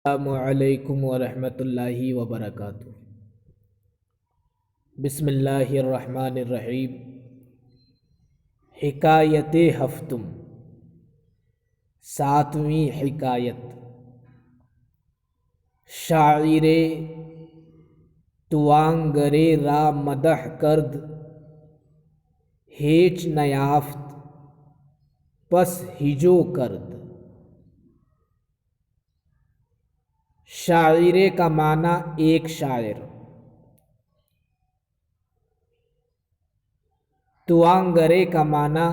السلام علیکم ورحمۃ اللہ وبرکاتہ۔ بسم اللہ الرحمن الرحیم۔ حکایت ہفتم، ساتویں حکایت۔ شاعر توانگرے را مدح کرد، ہیچ نیافت پس ہجو کرد۔ شاعر کا معنی ایک شاعر، توانگرے کا معنی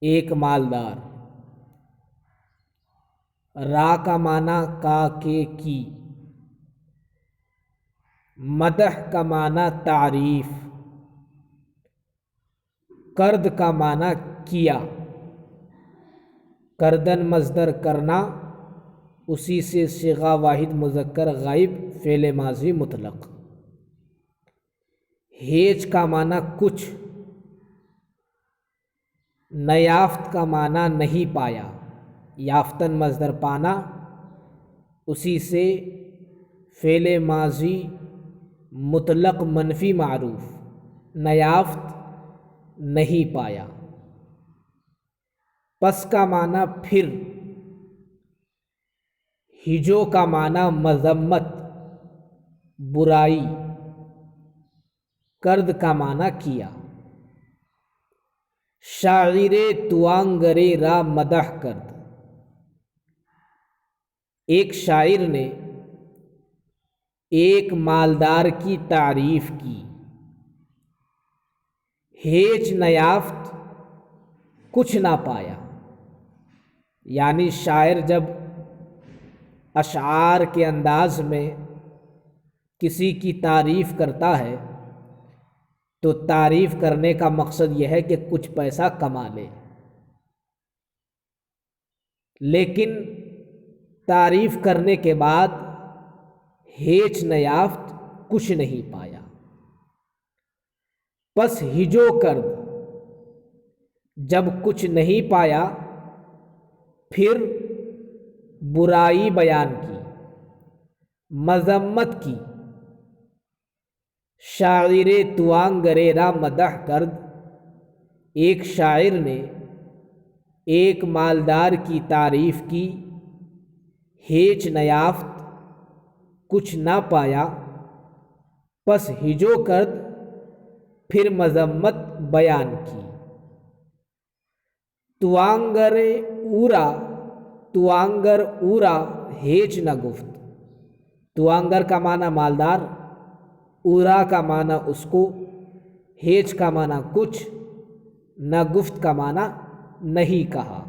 ایک مالدار، را کا معنی کا کے کی، مدح کا معنی تعریف، کرد کا معنی کیا، کردن مصدر کرنا، اسی سے صیغہ واحد مذکر غائب فعل ماضی مطلق۔ ہیچ کا معنی کچھ، نیافت کا معنی نہیں پایا، یافتن مصدر پانا، اسی سے فعل ماضی مطلق منفی معروف، نیافت نہیں پایا۔ پس کا معنی پھر، ہجو کا معنی مذمت برائی، کرد کا معنی کیا۔ شاعر توانگرے را مدح کرد، ایک شاعر نے ایک مالدار کی تعریف کی۔ ہیچ نیافت کچھ نہ پایا، یعنی شاعر جب اشعار کے انداز میں کسی کی تعریف کرتا ہے تو تعریف کرنے کا مقصد یہ ہے کہ کچھ پیسہ کما لے، لیکن تعریف کرنے کے بعد ہیچ نیافت کچھ نہیں پایا۔ پس ہجو کرد، جب کچھ نہیں پایا پھر برائی بیان کی، مذمت کی۔ شاعر توانگرے را مدح کرد، ایک شاعر نے ایک مالدار کی تعریف کی، ہیچ نیافت کچھ نہ پایا، پس ہجو کرد، پھر مذمت بیان کی۔ توانگر اورا، توانگر اورا ہیچ نہ گفت۔ توانگر کا معنی مالدار، اورا کا معنی اس کو، ہیچ کا معنی کچھ، نہ گفت کا معنی نہیں کہا۔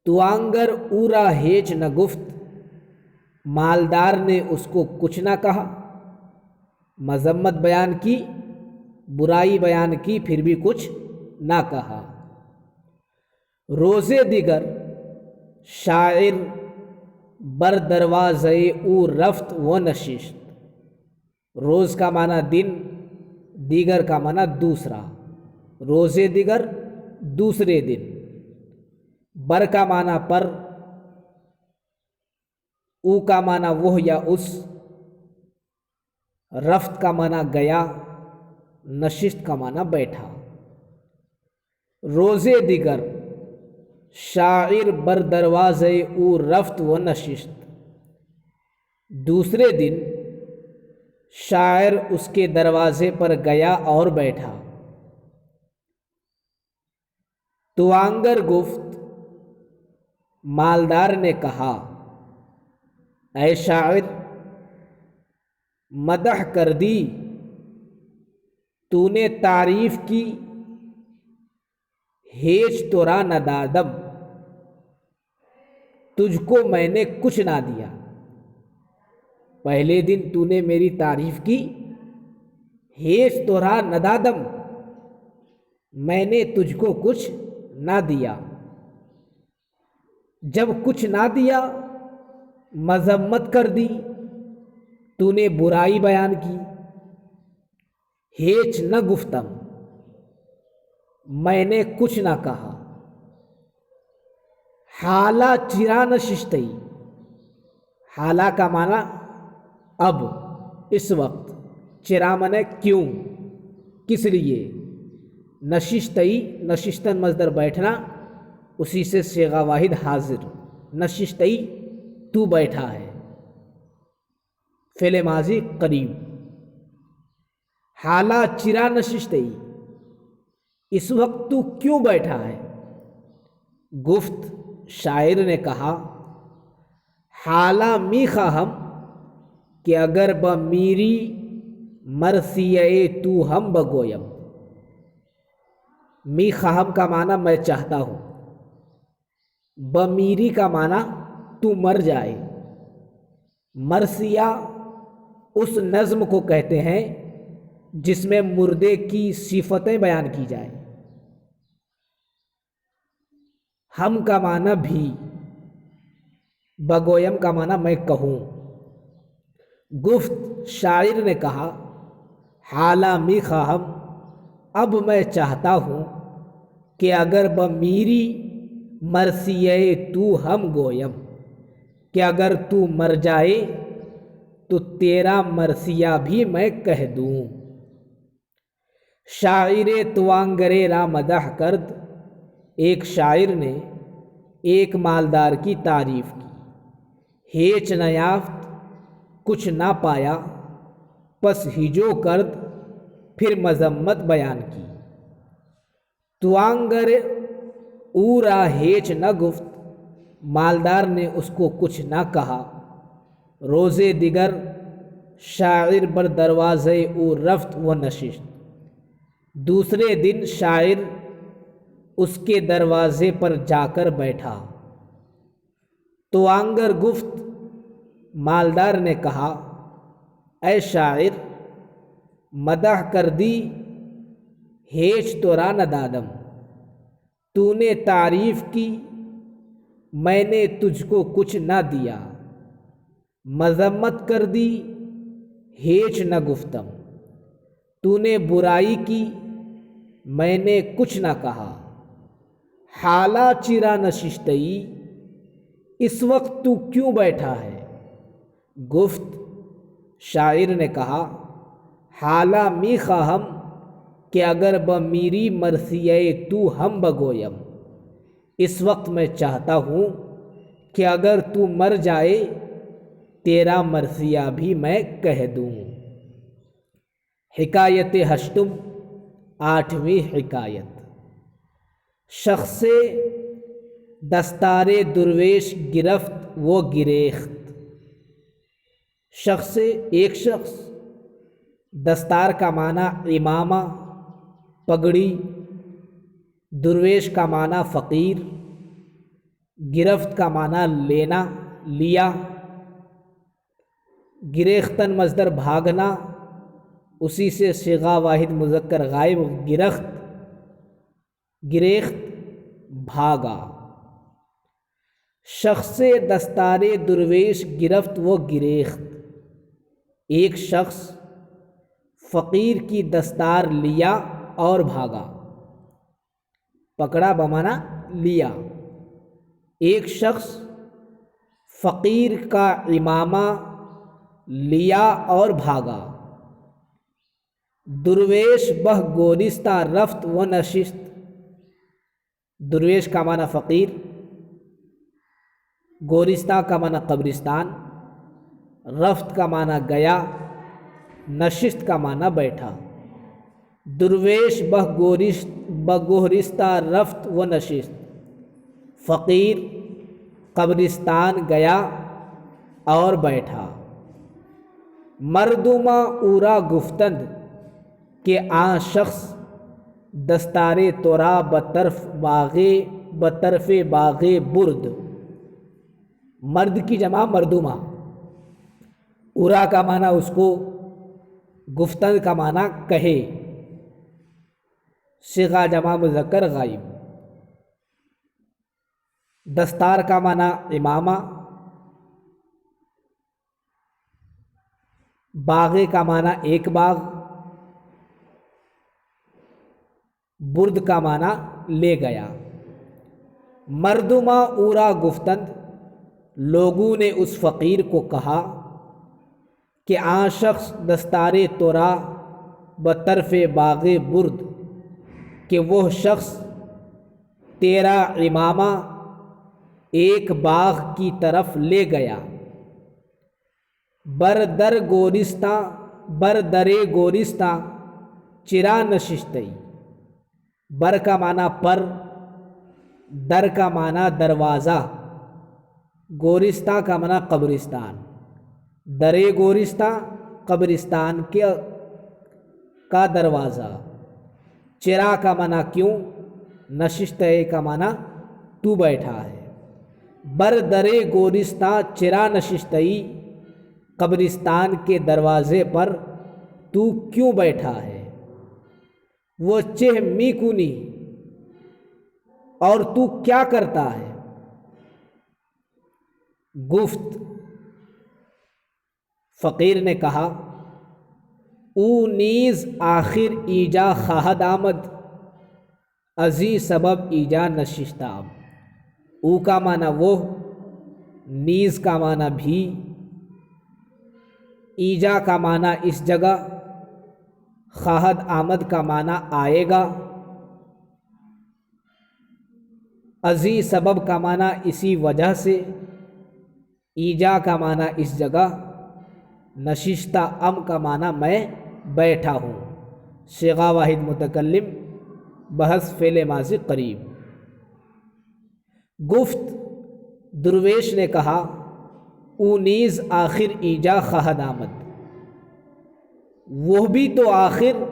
توانگر اورا ہیچ نہ گفت، مالدار نے اس کو کچھ نہ کہا، مذمت بیان کی، برائی بیان کی، پھر بھی کچھ نہ کہا۔ روز دیگر شاعر بر دروازے او رفت و نشست۔ روز کا معنی دن، دیگر کا معنی دوسرا، روز دیگر دوسرے دن، بر کا معنی پر، او کا معنی وہ یا اس، رفت کا معنی گیا، نشست کا معنی بیٹھا۔ روز دیگر شاعر بر دروازے او رفت و نشست، دوسرے دن شاعر اس کے دروازے پر گیا اور بیٹھا۔ توانگر گفت، مالدار نے کہا، اے شاعر مدح کر دی، تو نے تعریف کی، ہیچ تو را نہ دادم، تجھ کو میں نے کچھ نہ دیا۔ پہلے دن تو نے میری تعریف کی، ہیچ تو را نہ دادم، میں نے تجھ کو کچھ نہ دیا۔ جب کچھ نہ دیا مذمت کر دی، تو نے برائی بیان کی، ہیچ نہ گفتم، میں نے کچھ نہ کہا۔ حالا چرا نشستی، حالہ کا معنی اب، اس وقت، چرا معنی کیوں، کس لیے، نششتئی نشستن مصدر بیٹھنا، اسی سے صیغہ واحد حاضر، نششتئی تو بیٹھا ہے، فعل ماضی قریب، حالہ چرا نششتئی اس وقت تو کیوں بیٹھا ہے، گفت شاعر نے کہا حالہ می خواہم کہ اگر میری مرثیے تو ہم بگویم، می خواہم کا معنی میں چاہتا ہوں، بمیری کا معنی تو مر جائے، مرثیہ اس نظم کو کہتے ہیں جس میں مردے کی صفتیں بیان کی جائیں، ہم کا معنی بھی، بگویم کا معنی میں کہوں، گفت شاعر نے کہا حالہ می خواہم اب میں چاہتا ہوں کہ اگر بمیری مرثیے تو ہم گویم، کہ اگر تو مر جائے تو تیرا مرثیہ بھی میں کہہ دوں، شاعر توانگرے را مدح کرد، ایک شاعر نے ایک مالدار کی تعریف کی، ہیچ نہ یافت کچھ نہ پایا، پس ہجو کرد پھر مذمت بیان کی، توانگر او را ہیچ نہ گفت، مالدار نے اس کو کچھ نہ کہا، روزے دیگر شاعر بر دروازے او رفت و نشست، دوسرے دن شاعر اس کے دروازے پر جا کر بیٹھا، توانگر گفت، مالدار نے کہا اے شاعر مدح کر دی ہیچ تو را نہ دادم، تو نے تعریف کی میں نے تجھ کو کچھ نہ دیا، مذمت کر دی ہیچ نہ گفتم، تو نے برائی کی میں نے کچھ نہ کہا، حالہ چرا نشستئی اس وقت تو کیوں بیٹھا ہے، گفت شاعر نے کہا حالہ می خواہم کہ اگر بمیری مرثیے تو ہم بگویم، اس وقت میں چاہتا ہوں کہ اگر تو مر جائے تیرا مرثیہ بھی میں کہہ دوں۔ حکایت ہشتم، 8ویں حکایت، شخص دستار درویش گرفت و گریخت، شخص ایک شخص، دستار کا معنی امامہ پگڑی، درویش کا معنی فقیر، گرفت کا معنی لینا لیا، گریختن مصدر بھاگنا، اسی سے صیغہ واحد مذکر غائب گرخت، گریخت بھاگا، شخص دستار درویش گرفت و گریخت، ایک شخص فقیر کی دستار لیا اور بھاگا، پکڑا بمانا لیا، ایک شخص فقیر کا امامہ لیا اور بھاگا، درویش بہ گورستہ رفت و نشست، درویش کا معنی فقیر، گورستہ کا معنی قبرستان، رفت کا معنی گیا، نشست کا معنی بیٹھا، درویش بہ گورستہ رفت و نشست، فقیر قبرستان گیا اور بیٹھا، مردمہ اورا گفتند کہ آن شخص دستار تورا بطرف باغے برد، مرد کی جمع مردمہ، اورا کا معنی اس کو، گفتند کا معنی کہے، صیغہ جمع مذکر غائب، دستار کا معنی امامہ، باغے کا معنی ایک باغ، برد کا معنی لے گیا، مردمہ اورا گفتند، لوگوں نے اس فقیر کو کہا کہ آن شخص دستار تورا بطرف باغ برد، کہ وہ شخص تیرا امامہ ایک باغ کی طرف لے گیا، بردر گورستہ چرا نششتئی۔ بر کا معنی پر، در کا معنی دروازہ، گورستہ کا معنی قبرستان، در گورستہ قبرستان کا دروازہ، چرا کا معنی کیوں، نشست کا معنی تو بیٹھا ہے۔ بردر گورستہ چرا نشستئی، قبرستان کے دروازے پر تو کیوں بیٹھا ہے۔ وہ چہ می کنی، اور تو کیا کرتا ہے۔ گفت، فقیر نے کہا، او نیز آخر ایجا خواہد آمد، ازی سبب ایجا نشستام۔ او کا معنی وہ، نیز کا معنی بھی، ایجا کا معنی اس جگہ، خواہد آمد کا معنی آئے گا، ازی سبب کا معنی اسی وجہ سے، ایجا کا معنی اس جگہ، نشستہ ام کا معنی میں بیٹھا ہوں۔ صیغہ واحد متکلم، بحث فعل ماضی قریب۔ گفت، درویش نے کہا، او نیز آخر ایجا خواہد آمد، وہ بھی تو آخر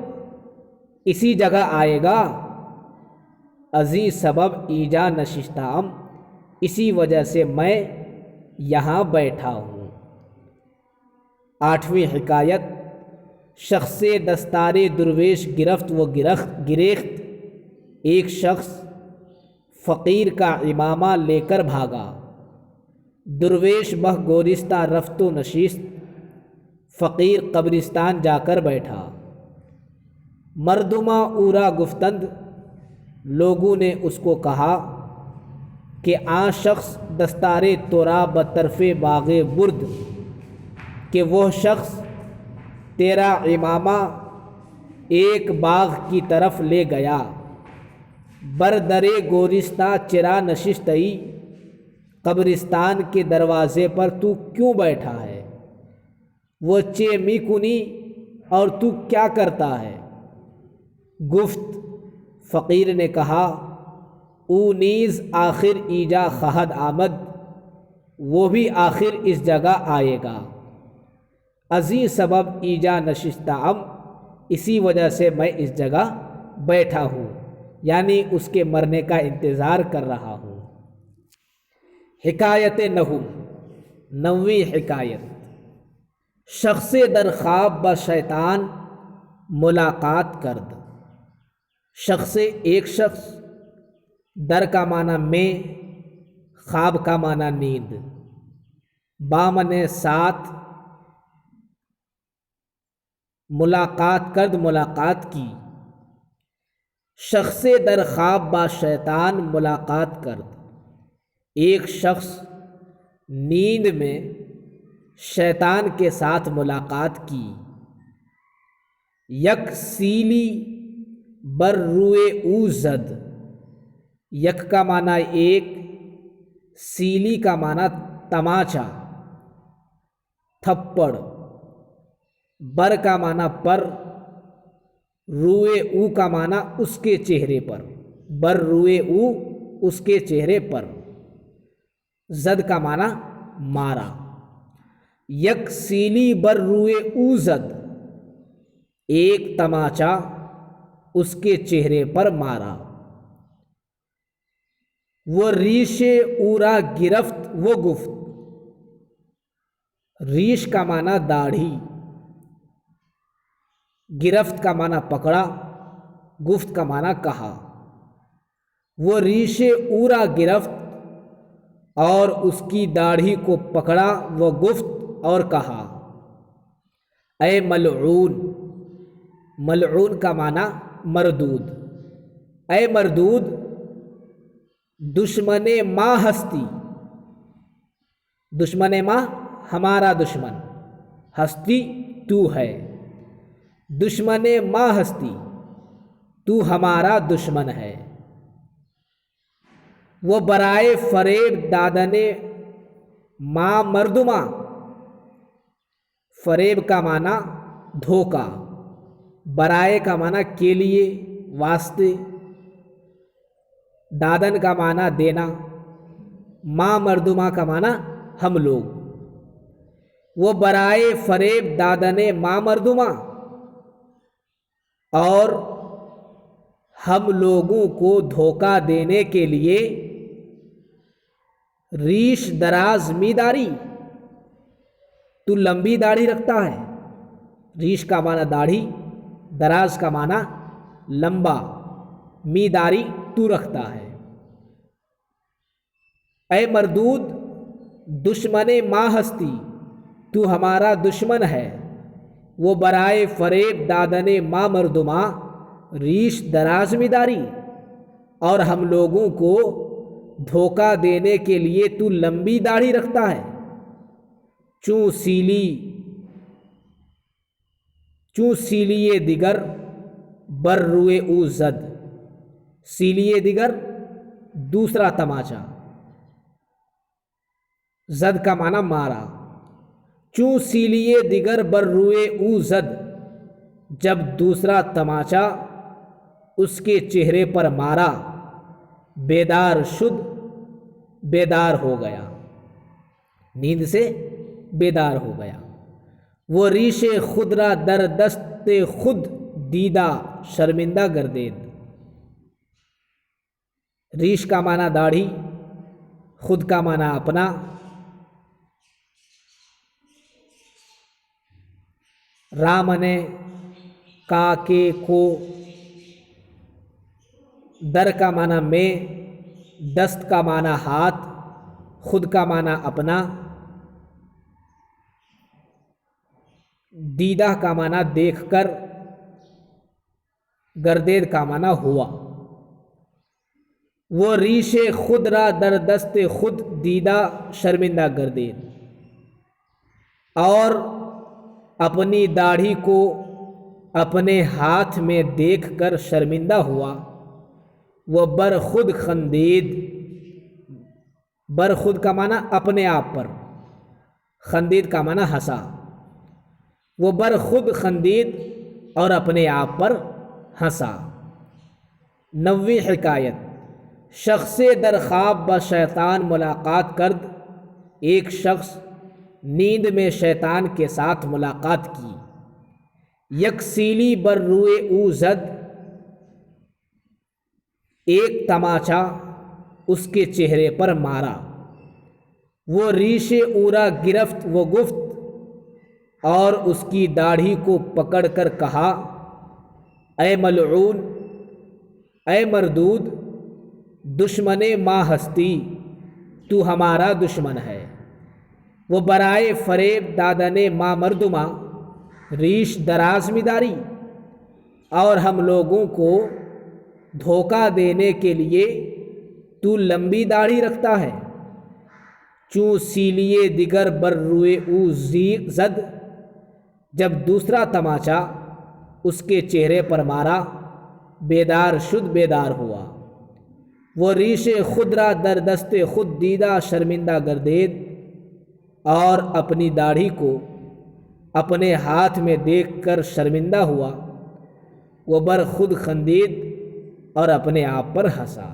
اسی جگہ آئے گا، ازی سبب ایجا نشستہ ام، اسی وجہ سے میں یہاں بیٹھا ہوں۔ 8ویں حکایت، شخص دستار درویش گرفت و گریخت۔ ایک شخص فقیر کا امامہ لے کر بھاگا، درویش بہ گورستہ رفت و نشست، فقیر قبرستان جا کر بیٹھا۔ مردمہ اورا گفتند، لوگوں نے اس کو کہا کہ آن شخص دستار تورا بطرف باغ برد، کہ وہ شخص تیرا امامہ ایک باغ کی طرف لے گیا، بردر گورستہ چرا نشستئی، قبرستان کے دروازے پر تو کیوں بیٹھا ہے۔ وہ چے می کنی، اور تو کیا کرتا ہے۔ گفت، فقیر نے کہا، او نیز آخر ایجا خواہد آمد، وہ بھی آخر اس جگہ آئے گا، ازی سبب ایجا نشستہ ام، اسی وجہ سے میں اس جگہ بیٹھا ہوں، یعنی اس کے مرنے کا انتظار کر رہا ہوں۔ حکایت نہم، 9ویں حکایت، شخص در خواب با شیطان ملاقات کرد۔ ایک شخص، در کا معنی میں، خواب کا معنی نیند، بامن ساتھ، ملاقات کرد ملاقات کی۔ شخص در خواب با شیطان ملاقات کرد، ایک شخص نیند میں شیطان کے ساتھ ملاقات کی۔ یک سیلی بر روئے او زد، یک کا معنی ایک، سیلی کا معنی تماچا، تھپڑ، بر کا معنی پر، روئے او کا معنی اس کے چہرے پر، بر روئے او اس کے چہرے پر، زد کا معنی مارا۔ یک سیلی بر روئے او زد، ایک تماچا اس کے چہرے پر مارا۔ وہ ریش اورا گرفت وہ گفت، ریش کا معنی داڑھی، گرفت کا معنی پکڑا، گفت کا معنی کہا۔ وہ ریش اورا گرفت اور اس کی داڑھی کو پکڑا، وہ گفت اور کہا، اے ملعون، ملعون کا معنی مردود، اے مردود، دشمن ماں ہستی، دشمن ماں ہمارا دشمن، ہستی تو ہے، دشمن ماں ہستی تو ہمارا دشمن ہے۔ وہ برائے فریب دادن ماں مردماں، فریب کا معنی دھوکا، برائے کا معنی کے لیے، واسطے، دادن کا معنی دینا، ماں مردماں کا معنی ہم لوگ۔ وہ برائے فریب دادن ماں مردماں، اور ہم لوگوں کو دھوکہ دینے کے لیے ریش دراز می داڑھی، تو لمبی داڑھی رکھتا ہے۔ ریش کا معنی داڑھی، دراز کا معنی لمبا، می داڑھی تو رکھتا ہے۔ اے مردود دشمن ماں ہستی تو ہمارا دشمن ہے، وہ برائے فریب دادن ماں مردماں، ریش دراز می داڑھی، اور ہم لوگوں کو دھوکہ دینے کے لیے تو لمبی داڑھی رکھتا ہے۔ چوں سیلی دیگر بر روئے او زد، سیلی دیگر دوسرا تماچا، زد کا معنی مارا۔ چوں سیلی دیگر بر روئے او زد، جب دوسرا تماچا اس کے چہرے پر مارا، بیدار شد، بیدار ہو گیا، نیند سے بیدار ہو گیا۔ وہ ریش خود را در دست خود دیدہ شرمندہ گردید، ریش کا معنی داڑھی، خود کا معنی اپنا، رام نے کا کے کو، در کا معنی میں، دست کا معنی ہاتھ، خود کا معنی اپنا، دیدہ کا معنی دیکھ کر، گردید کا معنی ہوا۔ وہ ریش خود را در دست خود دیدہ شرمندہ گردید، اور اپنی داڑھی کو اپنے ہاتھ میں دیکھ کر شرمندہ ہوا۔ وہ بر خود خندید، بر خود کا معنی اپنے آپ پر، خندید کا معنی ہنسا۔ وہ بر خود خندید اور اپنے آپ پر ہنسا۔ 90ویں حکایت۔ شخص در خواب با شیطان ملاقات کرد، ایک شخص نیند میں شیطان کے ساتھ ملاقات کی۔ یک سیلی بر روئے او زد، ایک تماچا اس کے چہرے پر مارا۔ وہ ریش اورا گرفت و گفت، اور اس کی داڑھی کو پکڑ کر کہا، اے ملعون، اے مردود، دشمن ماں ہستی تو ہمارا دشمن ہے، وہ برائے فریب دادن ماں مردماں، ریش دراز می داڑھی، اور ہم لوگوں کو دھوکہ دینے کے لیے تو لمبی داڑھی رکھتا ہے۔ چوں سیلی دیگر بر روئے او زد، جب دوسرا تماچا اس کے چہرے پر مارا، بیدار شد، بیدار ہوا۔ وہ ریش خود را در دست خود دیدہ شرمندہ گردید، اور اپنی داڑھی کو اپنے ہاتھ میں دیکھ کر شرمندہ ہوا۔ وہ بر خود خندید اور اپنے آپ پر ہنسا۔